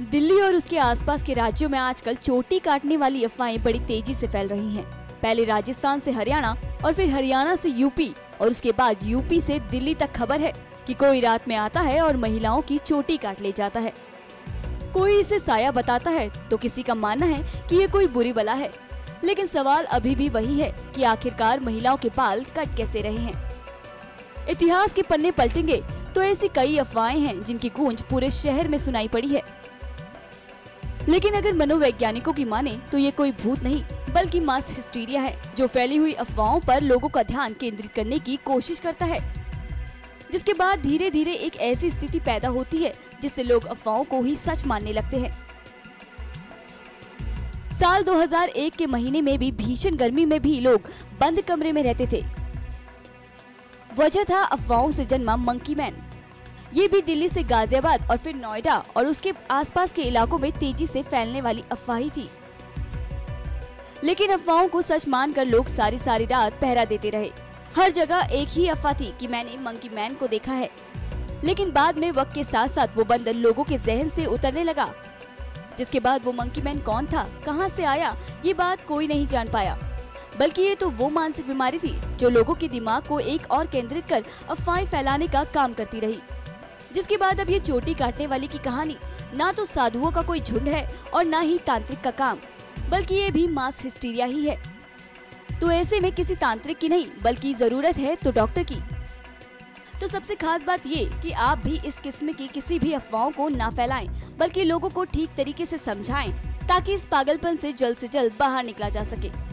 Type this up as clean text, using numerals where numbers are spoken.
दिल्ली और उसके आसपास के राज्यों में आजकल चोटी काटने वाली अफवाहें बड़ी तेजी से फैल रही हैं। पहले राजस्थान से हरियाणा और फिर हरियाणा से यूपी और उसके बाद यूपी से दिल्ली तक खबर है कि कोई रात में आता है और महिलाओं की चोटी काट ले जाता है। कोई इसे साया बताता है तो किसी का मानना है कि ये कोई बुरी बला है। लेकिन सवाल अभी भी वही है कि आखिरकार महिलाओं के बाल कट कैसे रहे हैं। इतिहास के पन्ने पलटेंगे तो ऐसी कई अफवाहें हैं जिनकी गूंज पूरे शहर में सुनाई पड़ी है। लेकिन अगर मनोवैज्ञानिकों की माने तो ये कोई भूत नहीं बल्कि मास हिस्टीरिया है, जो फैली हुई अफवाहों पर लोगों का ध्यान केंद्रित करने की कोशिश करता है, जिसके बाद धीरे धीरे एक ऐसी स्थिति पैदा होती है जिससे लोग अफवाहों को ही सच मानने लगते हैं। साल 2001 के महीने में भी भीषण गर्मी में भी लोग बंद कमरे में रहते थे। वजह था अफवाहों से जन्मा मंकी मैन। ये भी दिल्ली से गाजियाबाद और फिर नोएडा और उसके आसपास के इलाकों में तेजी से फैलने वाली अफवाह ही थी। लेकिन अफवाहों को सच मानकर लोग सारी सारी रात पहरा देते रहे। हर जगह एक ही अफवाह थी कि मैंने मंकी मैन को देखा है। लेकिन बाद में वक्त के साथ साथ वो बंदर लोगों के जहन से उतरने लगा, जिसके बाद वो मंकी मैन कौन था, कहां से आया, ये बात कोई नहीं जान पाया। बल्कि ये तो वो मानसिक बीमारी थी जो लोगों के दिमाग को एक और केंद्रित कर अफवाहें फैलाने का काम करती रही। जिसके बाद अब ये चोटी काटने वाली की कहानी ना तो साधुओं का कोई झुंड है और ना ही तांत्रिक का काम, बल्कि ये भी मास हिस्टीरिया ही है। तो ऐसे में किसी तांत्रिक की नहीं बल्कि जरूरत है तो डॉक्टर की। तो सबसे खास बात ये कि आप भी इस किस्म की किसी भी अफवाहों को ना फैलाएं, बल्कि लोगों को ठीक तरीके से समझाएं ताकि इस पागलपन से जल्द बाहर निकला जा सके।